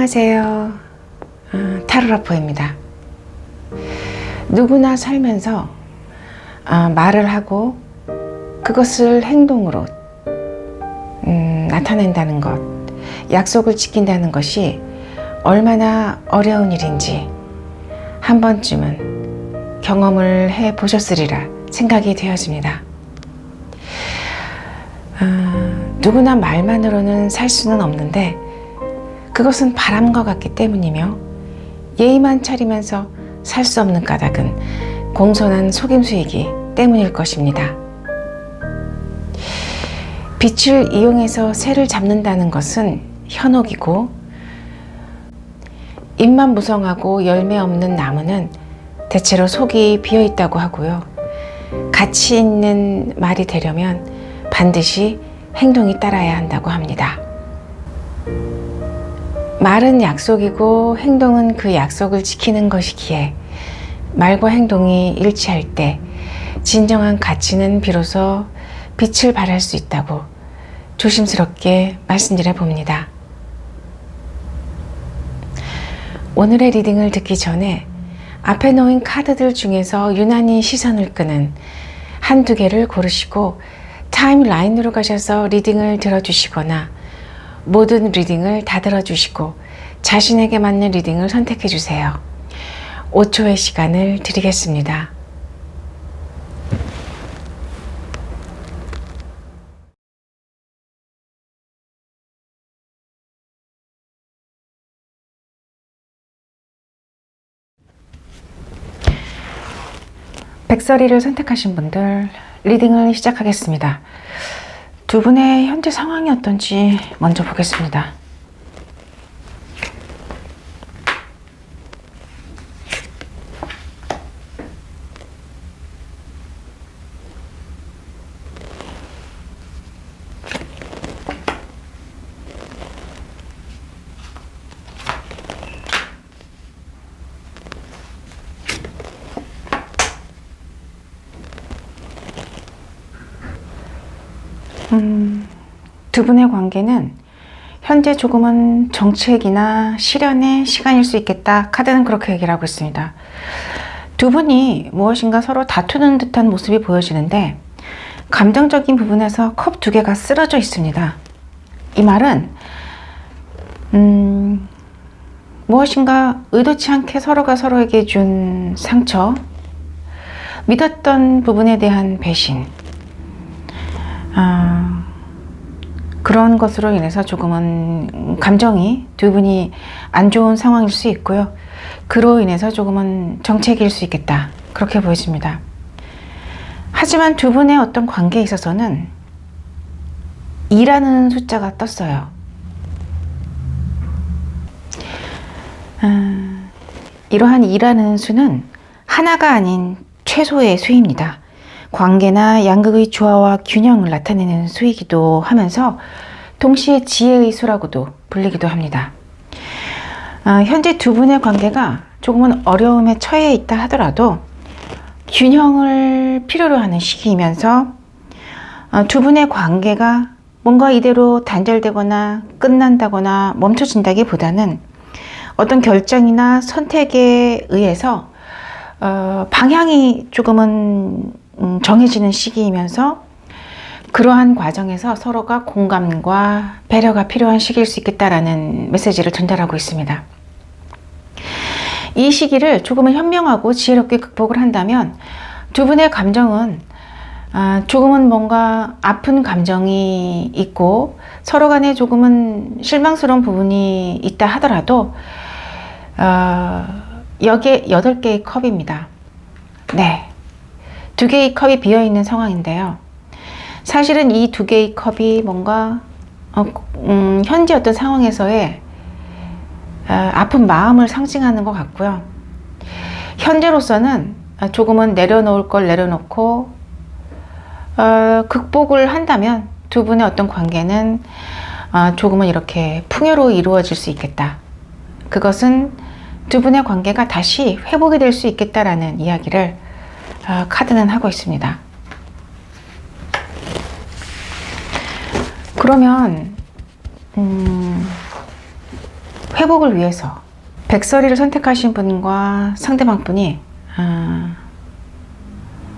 안녕하세요. 타로라포입니다. 누구나 살면서 말을 하고 그것을 행동으로 나타낸다는 것, 약속을 지킨다는 것이 얼마나 어려운 일인지 한 번쯤은 경험을 해 보셨으리라 생각이 되어집니다. 누구나 말만으로는 살 수는 없는데 그것은 바람과 같기 때문이며 예의만 차리면서 살 수 없는 까닭은 공손한 속임수이기 때문일 것입니다. 빛을 이용해서 새를 잡는다는 것은 현혹이고, 잎만 무성하고 열매 없는 나무는 대체로 속이 비어 있다고 하고요. 가치 있는 말이 되려면 반드시 행동이 따라야 한다고 합니다. 말은 약속이고 행동은 그 약속을 지키는 것이기에 말과 행동이 일치할 때 진정한 가치는 비로소 빛을 발할 수 있다고 조심스럽게 말씀드려 봅니다. 오늘의 리딩을 듣기 전에 앞에 놓인 카드들 중에서 유난히 시선을 끄는 한두 개를 고르시고 타임라인으로 가셔서 리딩을 들어주시거나 모든 리딩을 다 들어주시고 자신에게 맞는 리딩을 선택해 주세요. 5초의 시간을 드리겠습니다. 백설이를 선택하신 분들 리딩을 시작하겠습니다. 두 분의 현재 상황이 어떤지 먼저 보겠습니다. 두 분의 관계는 현재 조금은 정책이나 실현의 시간일 수 있겠다. 카드는 그렇게 얘기를 하고 있습니다. 두 분이 무엇인가 서로 다투는 듯한 모습이 보여지는데 감정적인 부분에서 컵 두 개가 쓰러져 있습니다. 이 말은 무엇인가 의도치 않게 서로가 서로에게 준 상처, 믿었던 부분에 대한 배신, 그런 것으로 인해서 조금은 감정이 두 분이 안 좋은 상황일 수 있고요. 그로 인해서 조금은 정체기일 수 있겠다. 그렇게 보여집니다. 하지만 두 분의 어떤 관계에 있어서는 2라는 숫자가 떴어요. 이러한 2라는 수는 하나가 아닌 최소의 수입니다. 관계나 양극의 조화와 균형을 나타내는 수이기도 하면서 동시에 지혜의 수라고도 불리기도 합니다. 현재 두 분의 관계가 조금은 어려움에 처해 있다 하더라도 균형을 필요로 하는 시기이면서 두 분의 관계가 뭔가 이대로 단절되거나 끝난다거나 멈춰진다기보다는 어떤 결정이나 선택에 의해서 방향이 조금은 정해지는 시기이면서 그러한 과정에서 서로가 공감과 배려가 필요한 시기일 수 있겠다라는 메시지를 전달하고 있습니다. 이 시기를 조금은 현명하고 지혜롭게 극복을 한다면 두 분의 감정은 조금은 뭔가 아픈 감정이 있고 서로 간에 조금은 실망스러운 부분이 있다 하더라도 여기에 8개의 컵입니다. 네. 2개의 컵이 비어있는 상황인데요. 사실은 이 2개의 컵이 뭔가 현재 어떤 상황에서의 아픈 마음을 상징하는 것 같고요. 현재로서는 조금은 내려놓을 걸 내려놓고 극복을 한다면 두 분의 어떤 관계는 조금은 이렇게 풍요로 이루어질 수 있겠다. 그것은 두 분의 관계가 다시 회복이 될 수 있겠다라는 이야기를 카드는 하고 있습니다. 그러면 회복을 위해서 백설이를 선택하신 분과 상대방 분이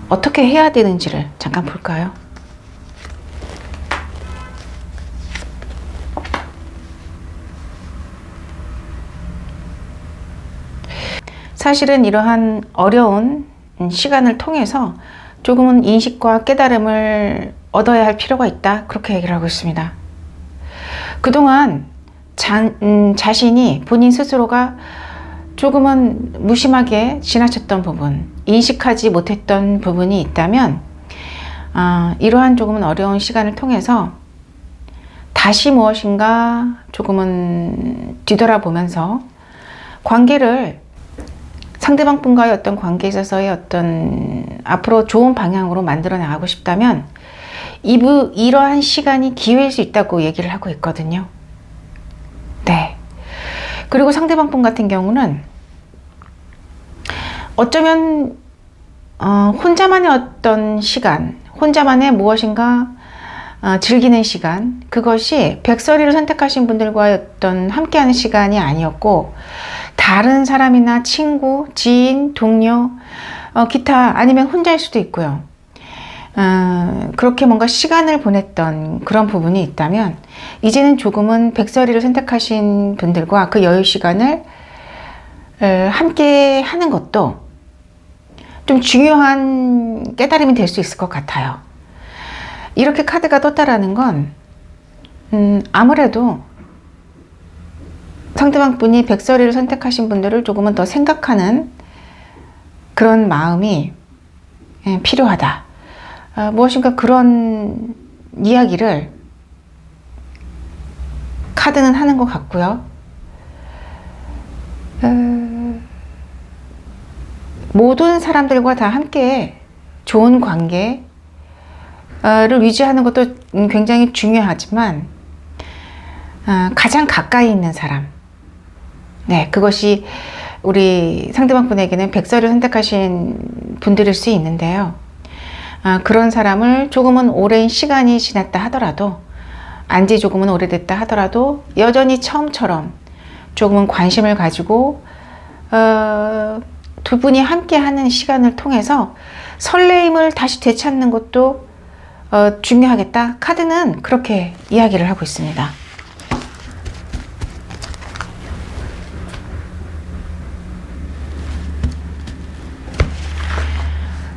어떻게 해야 되는지를 잠깐 볼까요? 사실은 이러한 어려운 시간을 통해서 조금은 인식과 깨달음을 얻어야 할 필요가 있다, 그렇게 얘기를 하고 있습니다. 그동안 자신이 본인 스스로가 조금은 무심하게 지나쳤던 부분, 인식하지 못했던 부분이 있다면 이러한 조금은 어려운 시간을 통해서 다시 무엇인가 조금은 뒤돌아보면서 관계를, 상대방 분과의 어떤 관계에 있어서의 어떤 앞으로 좋은 방향으로 만들어 나가고 싶다면 이러한 시간이 기회일 수 있다고 얘기를 하고 있거든요. 네. 그리고 상대방 분 같은 경우는 어쩌면 혼자만의 어떤 시간, 혼자만의 무엇인가 즐기는 시간, 그것이 백설이를 선택하신 분들과의 어떤 함께하는 시간이 아니었고, 다른 사람이나 친구, 지인, 동료, 기타 아니면 혼자일 수도 있고요. 그렇게 뭔가 시간을 보냈던 그런 부분이 있다면 이제는 조금은 백설이를 선택하신 분들과 그 여유 시간을 함께 하는 것도 좀 중요한 깨달음이 될 수 있을 것 같아요. 이렇게 카드가 떴다라는 건 아무래도 상대방 분이 백설이를 선택하신 분들을 조금은 더 생각하는 그런 마음이 필요하다. 무엇인가 그런 이야기를 카드는 하는 것 같고요. 모든 사람들과 다 함께 좋은 관계를 유지하는 것도 굉장히 중요하지만 가장 가까이 있는 사람, 네, 그것이 우리 상대방 분에게는 백설을 선택하신 분들일 수 있는데요. 그런 사람을 조금은 오랜 시간이 지났다 하더라도, 안지 조금은 오래됐다 하더라도 여전히 처음처럼 조금은 관심을 가지고 두 분이 함께 하는 시간을 통해서 설레임을 다시 되찾는 것도 중요하겠다. 카드는 그렇게 이야기를 하고 있습니다.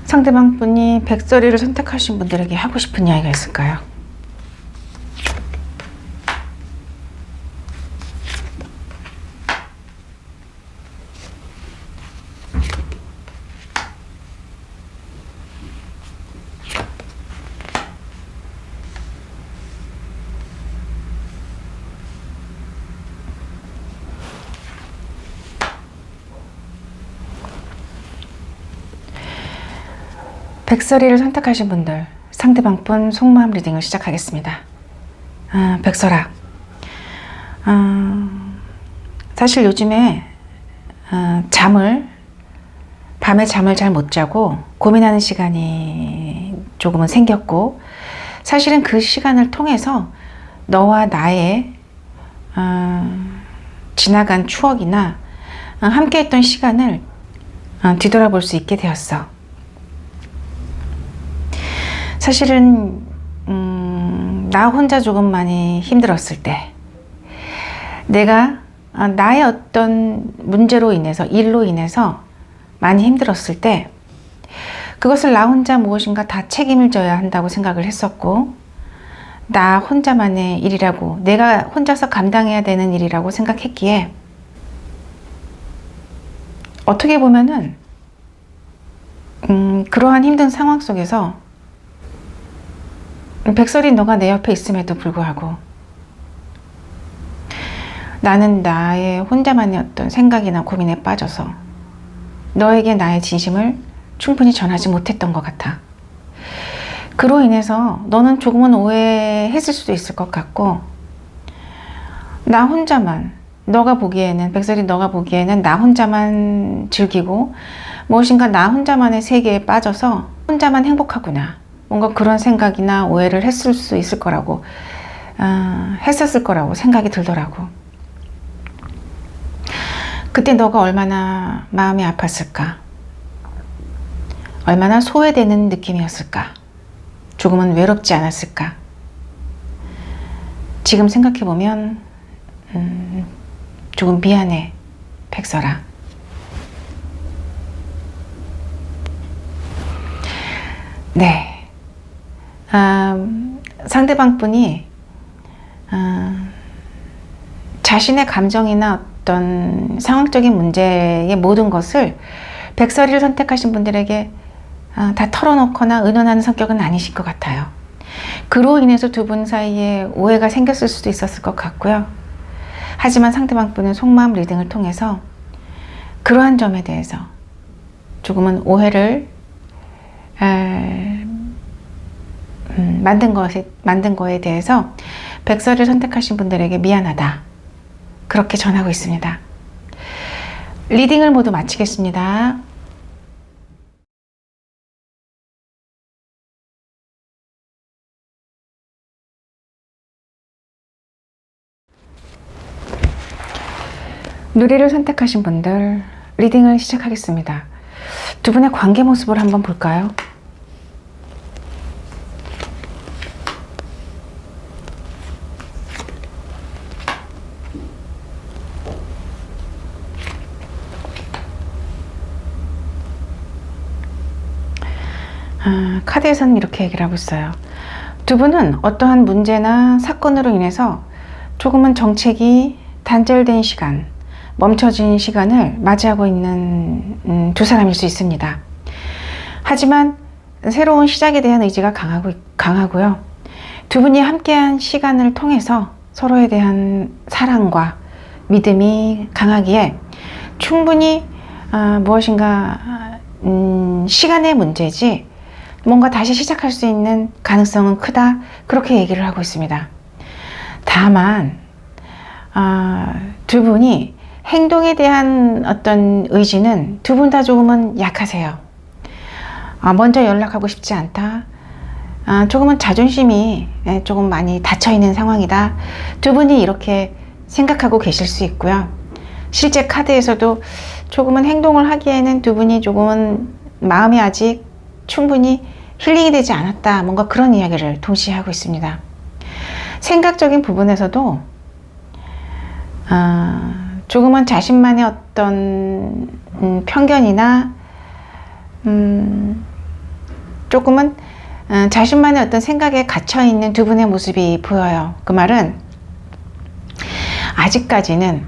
상대방 분이 백설이를 선택하신 분들에게 하고 싶은 이야기가 있을까요? 백설이를 선택하신 분들, 상대방 분 속마음 리딩을 시작하겠습니다. 백설아, 사실 요즘에 밤에 잠을 잘 못 자고 고민하는 시간이 조금은 생겼고, 사실은 그 시간을 통해서 너와 나의 지나간 추억이나 함께 했던 시간을 뒤돌아볼 수 있게 되었어. 사실은 나 혼자 조금 많이 힘들었을 때, 내가 나의 어떤 문제로 인해서, 일로 인해서 많이 힘들었을 때, 그것을 나 혼자 무엇인가 다 책임을 져야 한다고 생각을 했었고, 나 혼자만의 일이라고, 내가 혼자서 감당해야 되는 일이라고 생각했기에, 어떻게 보면은 그러한 힘든 상황 속에서 백설이 너가 내 옆에 있음에도 불구하고 나는 나의 혼자만의 어떤 생각이나 고민에 빠져서 너에게 나의 진심을 충분히 전하지 못했던 것 같아. 그로 인해서 너는 조금은 오해했을 수도 있을 것 같고, 나 혼자만, 너가 보기에는, 백설이 너가 보기에는 나 혼자만 즐기고 무엇인가 나 혼자만의 세계에 빠져서 혼자만 행복하구나, 뭔가 그런 생각이나 오해를 했을 수 있을 거라고, 했었을 거라고 생각이 들더라고. 그때 너가 얼마나 마음이 아팠을까? 얼마나 소외되는 느낌이었을까? 조금은 외롭지 않았을까? 지금 생각해보면 조금 미안해, 백설아. 네. 상대방 분이 자신의 감정이나 어떤 상황적인 문제의 모든 것을 백설이를 선택하신 분들에게 다 털어놓거나 의논하는 성격은 아니실 것 같아요. 그로 인해서 두 분 사이에 오해가 생겼을 수도 있었을 것 같고요. 하지만 상대방 분은 속마음 리딩을 통해서 그러한 점에 대해서 조금은 오해를 만든 거에 대해서 백설을 선택하신 분들에게 미안하다, 그렇게 전하고 있습니다. 리딩을 모두 마치겠습니다. 누리를 선택하신 분들 리딩을 시작하겠습니다. 두 분의 관계 모습을 한번 볼까요? 카드에서는 이렇게 얘기를 하고 있어요. 두 분은 어떠한 문제나 사건으로 인해서 조금은 정책이 단절된 시간, 멈춰진 시간을 맞이하고 있는 두 사람일 수 있습니다. 하지만 새로운 시작에 대한 의지가 강하고요. 두 분이 함께한 시간을 통해서 서로에 대한 사랑과 믿음이 강하기에 충분히 무엇인가 시간의 문제지 뭔가 다시 시작할 수 있는 가능성은 크다, 그렇게 얘기를 하고 있습니다. 다만 두 분이 행동에 대한 어떤 의지는 두 분 다 조금은 약하세요. 먼저 연락하고 싶지 않다, 조금은 자존심이 조금 많이 닫혀있는 상황이다, 두 분이 이렇게 생각하고 계실 수 있고요. 실제 카드에서도 조금은 행동을 하기에는 두 분이 조금은 마음이 아직 충분히 힐링이 되지 않았다, 뭔가 그런 이야기를 동시에 하고 있습니다. 생각적인 부분에서도 조금은 자신만의 어떤 편견이나 조금은 자신만의 어떤 생각에 갇혀있는 두 분의 모습이 보여요. 그 말은 아직까지는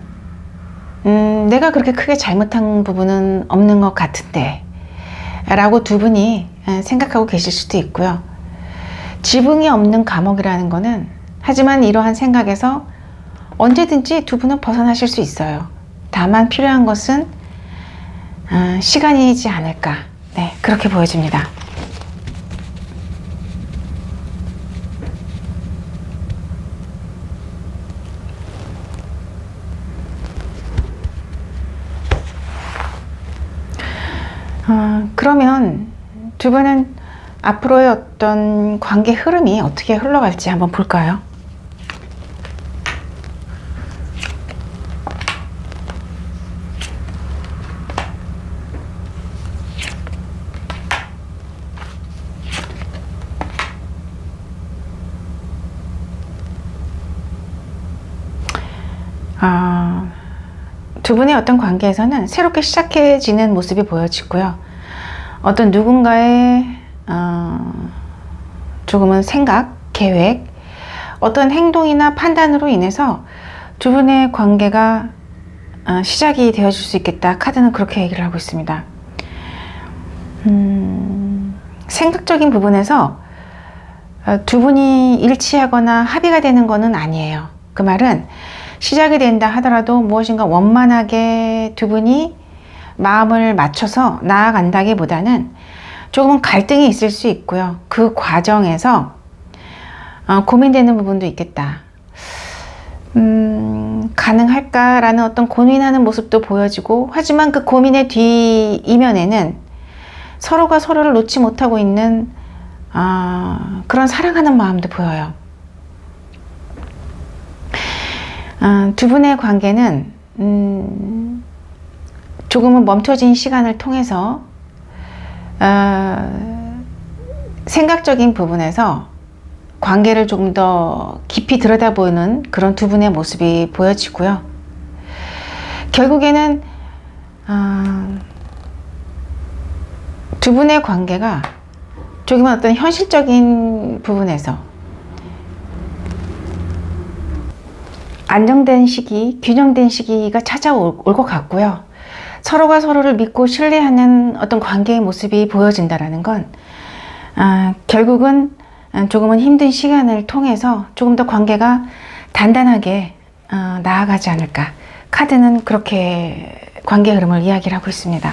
내가 그렇게 크게 잘못한 부분은 없는 것 같은데 라고 두 분이 생각하고 계실 수도 있고요. 지붕이 없는 감옥이라는 거는, 하지만 이러한 생각에서 언제든지 두 분은 벗어나실 수 있어요. 다만 필요한 것은 시간이지 않을까, 네, 그렇게 보여집니다. 그러면 두 분은 앞으로의 어떤 관계 흐름이 어떻게 흘러갈지 한번 볼까요? 두 분의 어떤 관계에서는 새롭게 시작해지는 모습이 보여지고요. 어떤 누군가의 조금은 생각, 계획, 어떤 행동이나 판단으로 인해서 두 분의 관계가 시작이 되어질 수 있겠다. 카드는 그렇게 얘기를 하고 있습니다. 생각적인 부분에서 두 분이 일치하거나 합의가 되는 것은 아니에요. 그 말은 시작이 된다 하더라도 무엇인가 원만하게 두 분이 마음을 맞춰서 나아간다기보다는 조금은 갈등이 있을 수 있고요. 그 과정에서 고민되는 부분도 있겠다. 가능할까라는 어떤 고민하는 모습도 보여지고, 하지만 그 고민의 뒤 이면에는 서로가 서로를 놓지 못하고 있는 그런 사랑하는 마음도 보여요. 두 분의 관계는 조금은 멈춰진 시간을 통해서 생각적인 부분에서 관계를 조금 더 깊이 들여다보는 그런 두 분의 모습이 보여지고요. 결국에는 두 분의 관계가 조금은 어떤 현실적인 부분에서 안정된 시기, 균형된 시기가 찾아올 것 같고요. 서로가 서로를 믿고 신뢰하는 어떤 관계의 모습이 보여진다는 건 결국은 조금은 힘든 시간을 통해서 조금 더 관계가 단단하게 나아가지 않을까. 카드는 그렇게 관계 흐름을 이야기를 하고 있습니다.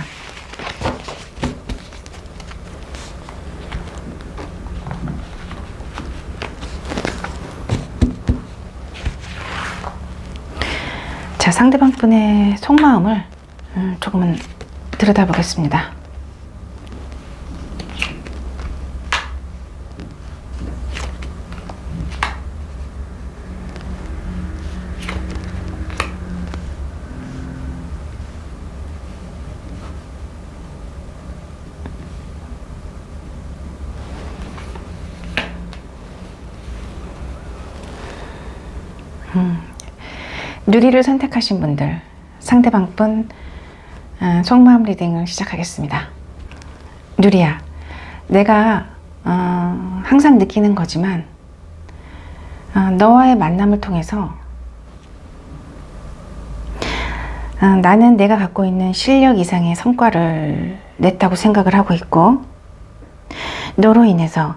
자, 상대방 분의 속마음을 조금은 들여다보겠습니다. 누리를 선택하신 분들, 상대방 분 속마음 리딩을 시작하겠습니다. 누리야, 내가 항상 느끼는 거지만 너와의 만남을 통해서 나는 내가 갖고 있는 실력 이상의 성과를 냈다고 생각을 하고 있고, 너로 인해서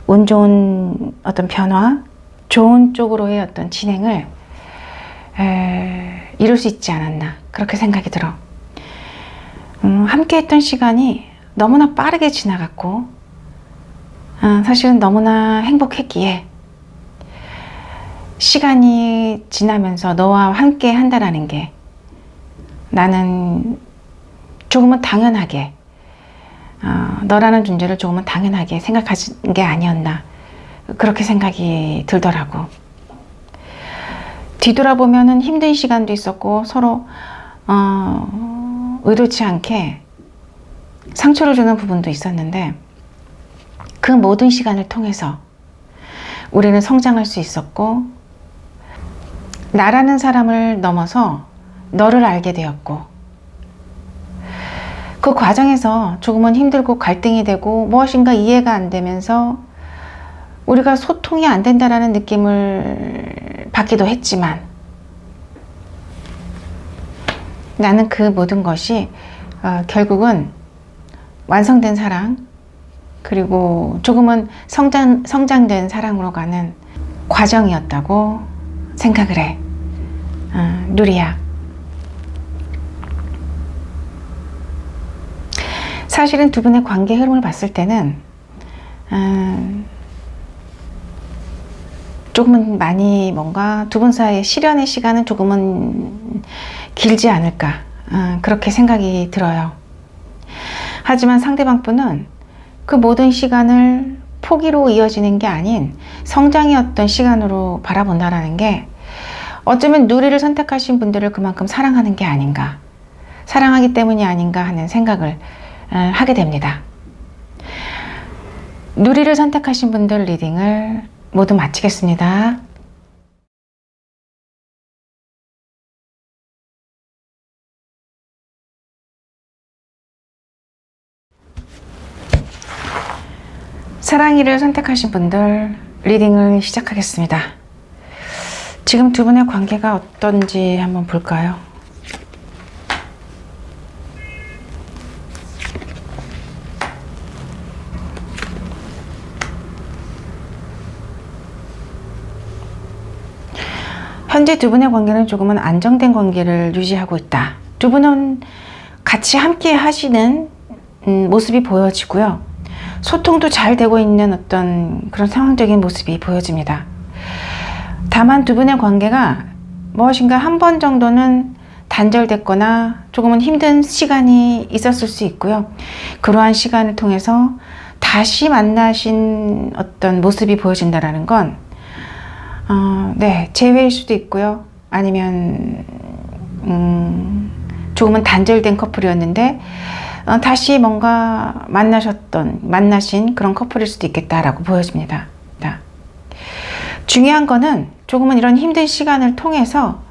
운 좋은 어떤 변화, 좋은 쪽으로의 어떤 진행을 이룰 수 있지 않았나, 그렇게 생각이 들어. 함께 했던 시간이 너무나 빠르게 지나갔고, 사실은 너무나 행복했기에 시간이 지나면서 너와 함께 한다라는 게 나는 조금은 당연하게 너라는 존재를 조금은 당연하게 생각하는 게 아니었나, 그렇게 생각이 들더라고. 뒤돌아보면은 힘든 시간도 있었고 서로 의도치 않게 상처를 주는 부분도 있었는데, 그 모든 시간을 통해서 우리는 성장할 수 있었고, 나라는 사람을 넘어서 너를 알게 되었고, 그 과정에서 조금은 힘들고 갈등이 되고 무엇인가 이해가 안 되면서 우리가 소통이 안 된다라는 느낌을 받기도 했지만, 나는 그 모든 것이 결국은 완성된 사랑, 그리고 조금은 성장된 사랑으로 가는 과정이었다고 생각을 해. 누리야, 사실은 두 분의 관계 흐름을 봤을 때는 조금은 많이 뭔가 두 분 사이의 실현의 시간은 조금은 길지 않을까, 그렇게 생각이 들어요. 하지만 상대방 분은 그 모든 시간을 포기로 이어지는 게 아닌 성장의 어떤 시간으로 바라본다라는 게, 어쩌면 누리를 선택하신 분들을 그만큼 사랑하는 게 아닌가, 사랑하기 때문이 아닌가 하는 생각을 하게 됩니다. 누리를 선택하신 분들 리딩을 모두 마치겠습니다. 사랑이를 선택하신 분들 리딩을 시작하겠습니다. 지금 두 분의 관계가 어떤지 한번 볼까요? 현재 두 분의 관계는 조금은 안정된 관계를 유지하고 있다. 두 분은 같이 함께 하시는 모습이 보여지고요. 소통도 잘 되고 있는 어떤 그런 상황적인 모습이 보여집니다. 다만 두 분의 관계가 무엇인가 한 번 정도는 단절됐거나 조금은 힘든 시간이 있었을 수 있고요. 그러한 시간을 통해서 다시 만나신 어떤 모습이 보여진다는 건 네, 재회일 수도 있고요. 아니면 조금은 단절된 커플이었는데 다시 뭔가 만나신 그런 커플일 수도 있겠다라고 보여집니다. 중요한 거는 조금은 이런 힘든 시간을 통해서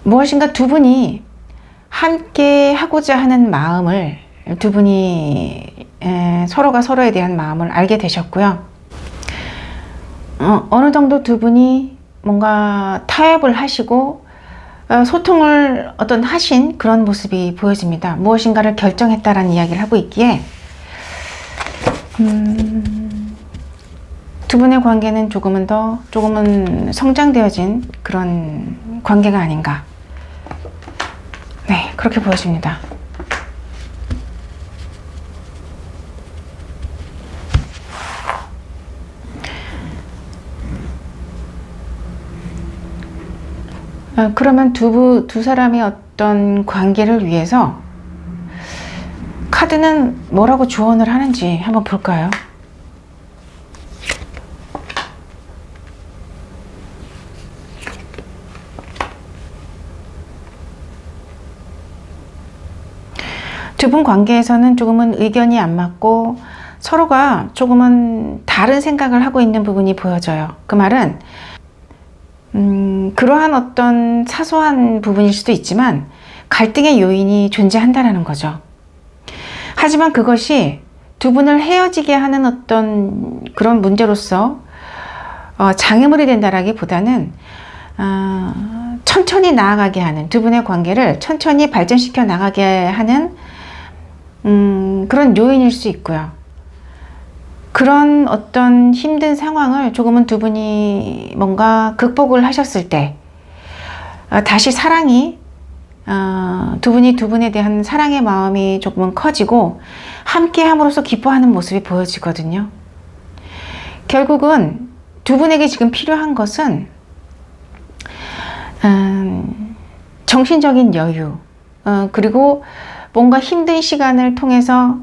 무엇인가 두 분이 함께 하고자 하는 마음을, 두 분이 서로가 서로에 대한 마음을 알게 되셨고요. 어느 정도 두 분이 뭔가 타협을 하시고 소통을 하신 그런 모습이 보여집니다. 무엇인가를 결정했다라는 이야기를 하고 있기에 두 분의 관계는 조금은 성장되어진 그런 관계가 아닌가. 네, 그렇게 보여집니다. 그러면 두 사람의 어떤 관계를 위해서 카드는 뭐라고 조언을 하는지 한번 볼까요? 두 분 관계에서는 조금은 의견이 안 맞고 서로가 조금은 다른 생각을 하고 있는 부분이 보여져요. 그 말은 그러한 어떤 사소한 부분일 수도 있지만 갈등의 요인이 존재한다는 거죠. 하지만 그것이 두 분을 헤어지게 하는 어떤 그런 문제로서 장애물이 된다라기보다는 천천히 나아가게 하는, 두 분의 관계를 천천히 발전시켜 나가게 하는 그런 요인일 수 있고요. 그런 어떤 힘든 상황을 조금은 두 분이 뭔가 극복을 하셨을 때 다시 사랑이 두 분이 두 분에 대한 사랑의 마음이 조금은 커지고 함께 함으로써 기뻐하는 모습이 보여지거든요. 결국은 두 분에게 지금 필요한 것은 정신적인 여유, 그리고 뭔가 힘든 시간을 통해서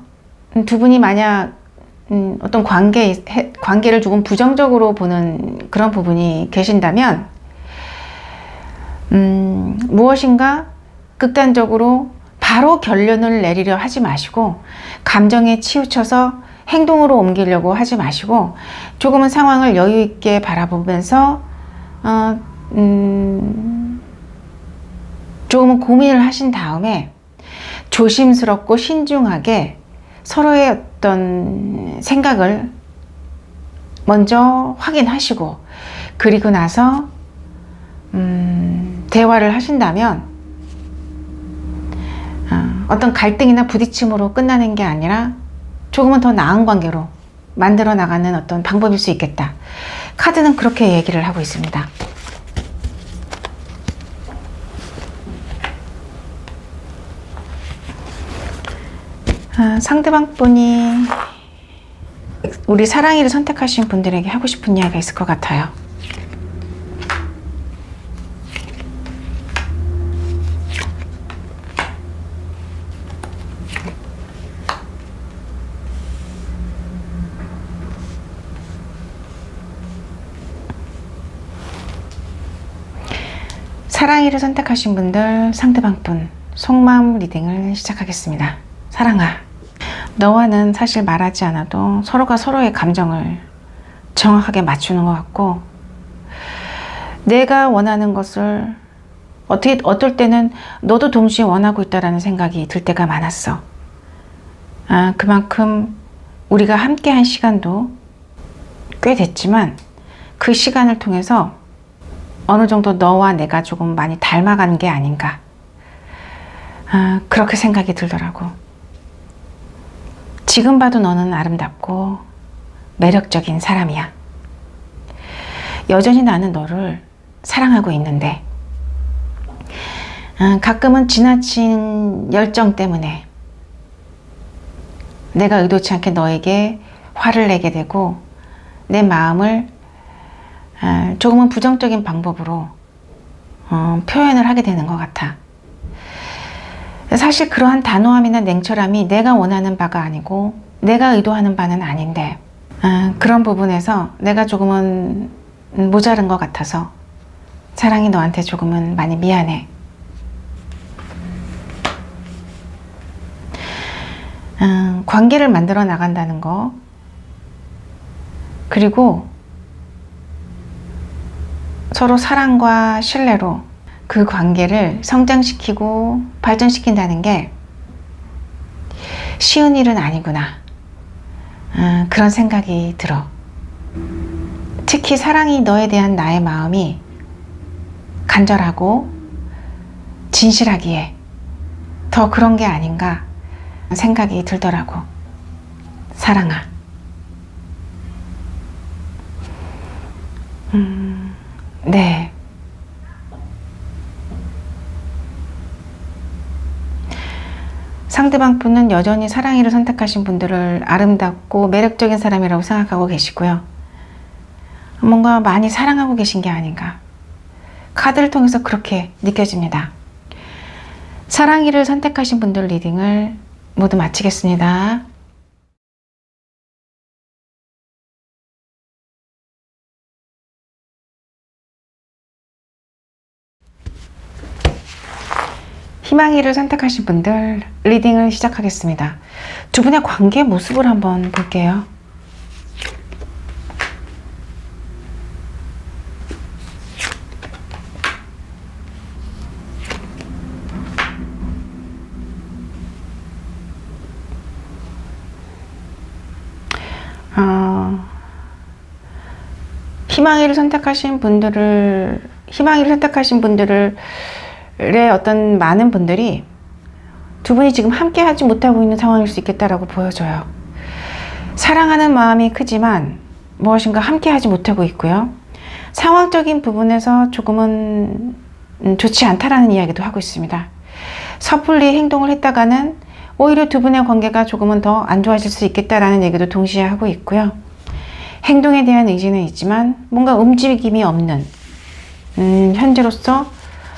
두 분이 만약 어떤 관계를 조금 부정적으로 보는 그런 부분이 계신다면 무엇인가 극단적으로 바로 결론을 내리려 하지 마시고 감정에 치우쳐서 행동으로 옮기려고 하지 마시고 조금은 상황을 여유 있게 바라보면서 조금은 고민을 하신 다음에 조심스럽고 신중하게 서로의 어떤 생각을 먼저 확인하시고 그리고 나서 대화를 하신다면 어떤 갈등이나 부딪힘으로 끝나는 게 아니라 조금은 더 나은 관계로 만들어 나가는 어떤 방법일 수 있겠다. 카드는 그렇게 얘기를 하고 있습니다. 상대방 분이 우리 사랑이를 선택하신 분들에게 하고 싶은 이야기가 있을 것 같아요. 사랑이를 선택하신 분들, 상대방 분 속마음 리딩을 시작하겠습니다. 사랑아, 너와는 사실 말하지 않아도 서로가 서로의 감정을 정확하게 맞추는 것 같고 내가 원하는 것을 어떨 때는 너도 동시에 원하고 있다라는 생각이 들 때가 많았어. 그만큼 우리가 함께한 시간도 꽤 됐지만 그 시간을 통해서 어느 정도 너와 내가 조금 많이 닮아가는 게 아닌가. 그렇게 생각이 들더라고. 지금 봐도 너는 아름답고 매력적인 사람이야. 여전히 나는 너를 사랑하고 있는데 가끔은 지나친 열정 때문에 내가 의도치 않게 너에게 화를 내게 되고 내 마음을 조금은 부정적인 방법으로 표현을 하게 되는 것 같아. 사실 그러한 단호함이나 냉철함이 내가 원하는 바가 아니고 내가 의도하는 바는 아닌데 그런 부분에서 내가 조금은 모자른 것 같아서 사랑이 너한테 조금은 많이 미안해. 관계를 만들어 나간다는 거, 그리고 서로 사랑과 신뢰로 그 관계를 성장시키고 발전시킨다는 게 쉬운 일은 아니구나, 그런 생각이 들어. 특히 사랑이 너에 대한 나의 마음이 간절하고 진실하기에 더 그런 게 아닌가 생각이 들더라고. 사랑아. 네. 상대방 분은 여전히 사랑이를 선택하신 분들을 아름답고 매력적인 사람이라고 생각하고 계시고요. 뭔가 많이 사랑하고 계신 게 아닌가. 카드를 통해서 그렇게 느껴집니다. 사랑이를 선택하신 분들 리딩을 모두 마치겠습니다. 희망이를 선택하신 분들 리딩을 시작하겠습니다. 두 분의 관계 모습을 한번 볼게요. 희망이를 선택하신 분들의 어떤 많은 분들이 두 분이 지금 함께 하지 못하고 있는 상황일 수 있겠다라고 보여져요. 사랑하는 마음이 크지만 무엇인가 함께 하지 못하고 있고요. 상황적인 부분에서 조금은 좋지 않다라는 이야기도 하고 있습니다. 섣불리 행동을 했다가는 오히려 두 분의 관계가 조금은 더 안 좋아질 수 있겠다라는 얘기도 동시에 하고 있고요. 행동에 대한 의지는 있지만 뭔가 움직임이 없는, 현재로서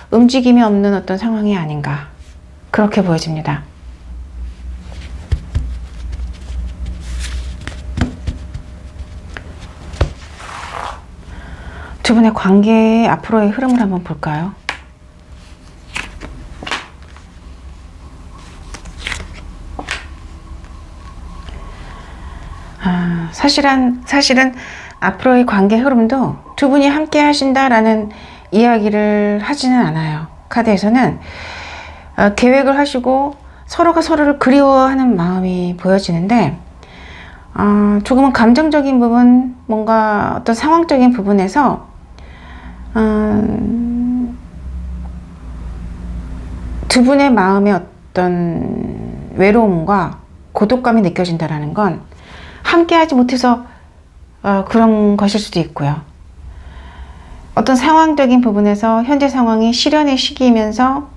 움직임이 없는 어떤 상황이 아닌가, 그렇게 보여집니다. 두 분의 관계의 앞으로의 흐름을 한번 볼까요? 사실은 앞으로의 관계 흐름도 두 분이 함께 하신다라는 이야기를 하지는 않아요. 카드에서는 계획을 하시고 서로가 서로를 그리워하는 마음이 보여지는데, 조금은 감정적인 부분, 뭔가 어떤 상황적인 부분에서 두 분의 마음의 어떤 외로움과 고독감이 느껴진다는 건 함께 하지 못해서 그런 것일 수도 있고요. 어떤 상황적인 부분에서 현재 상황이 실현의 시기이면서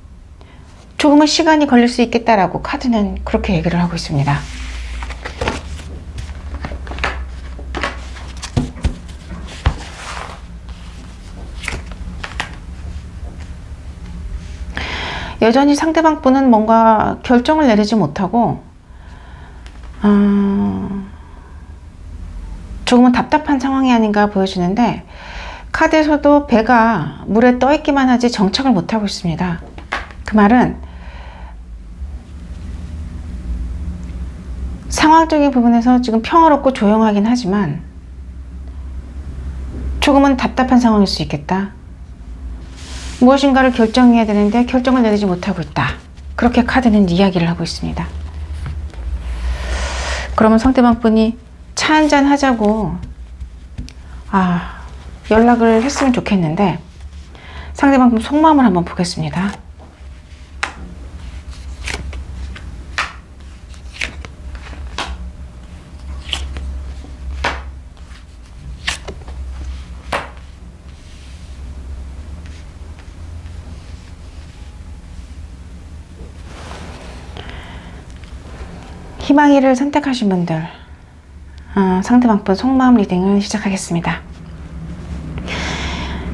조금은 시간이 걸릴 수 있겠다라고 카드는 그렇게 얘기를 하고 있습니다. 여전히 상대방 분은 뭔가 결정을 내리지 못하고 조금은 답답한 상황이 아닌가 보여지는데, 카드에서도 배가 물에 떠 있기만 하지 정착을 못하고 있습니다. 그 말은 상황적인 부분에서 지금 평화롭고 조용하긴 하지만 조금은 답답한 상황일 수 있겠다. 무엇인가를 결정해야 되는데 결정을 내리지 못하고 있다. 그렇게 카드는 이야기를 하고 있습니다. 그러면 상대방 분이 차 한잔 하자고 연락을 했으면 좋겠는데, 상대방 분 속마음을 한번 보겠습니다. 희망이를 선택하신 분들, 상대방 분 속마음 리딩을 시작하겠습니다.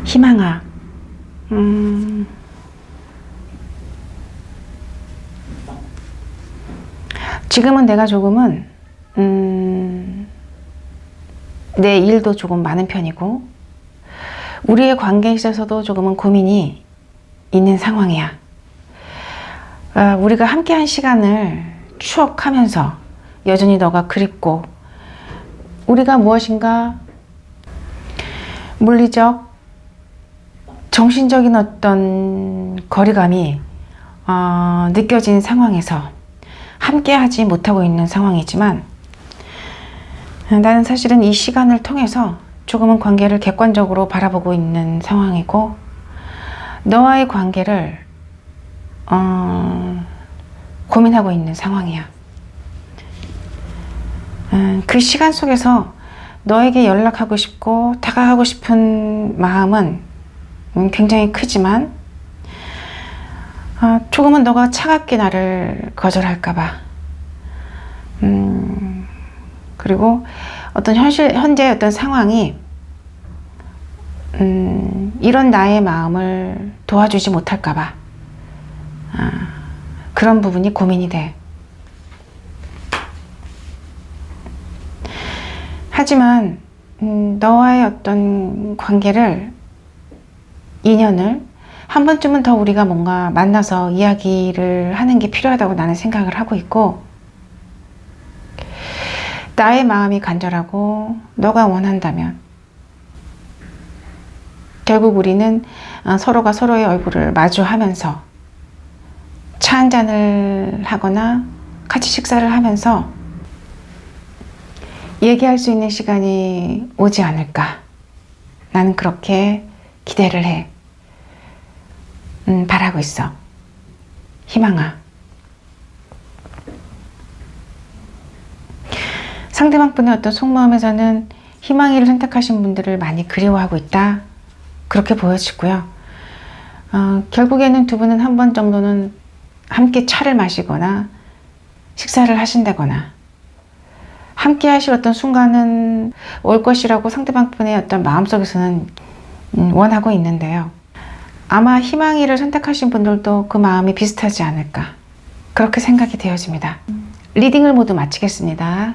희망아, 지금은 내가 조금은 내 일도 조금 많은 편이고 우리의 관계에 있어서도 조금은 고민이 있는 상황이야. 우리가 함께한 시간을 추억하면서 여전히 너가 그립고 우리가 무엇인가 물리적, 정신적인 어떤 거리감이 느껴진 상황에서 함께 하지 못하고 있는 상황이지만 나는 사실은 이 시간을 통해서 조금은 관계를 객관적으로 바라보고 있는 상황이고 너와의 관계를 고민하고 있는 상황이야. 그 시간 속에서 너에게 연락하고 싶고 다가가고 싶은 마음은 굉장히 크지만 조금은 너가 차갑게 나를 거절할까봐 그리고 어떤 현재의 어떤 상황이 이런 나의 마음을 도와주지 못할까봐 그런 부분이 고민이 돼. 하지만 너와의 어떤 관계를, 인연을 한 번쯤은 더 우리가 뭔가 만나서 이야기를 하는 게 필요하다고 나는 생각을 하고 있고 나의 마음이 간절하고 너가 원한다면 결국 우리는 서로가 서로의 얼굴을 마주하면서 차 한 잔을 하거나 같이 식사를 하면서 얘기할 수 있는 시간이 오지 않을까. 나는 그렇게 기대를 해. 바라고 있어. 희망아. 상대방분의 어떤 속마음에서는 희망이를 선택하신 분들을 많이 그리워하고 있다. 그렇게 보여지고요. 결국에는 두 분은 한 번 정도는 함께 차를 마시거나 식사를 하신다거나 함께 하실 어떤 순간은 올 것이라고 상대방분의 어떤 마음속에서는 원하고 있는데요. 아마 희망이를 선택하신 분들도 그 마음이 비슷하지 않을까. 그렇게 생각이 되어집니다. 리딩을 모두 마치겠습니다.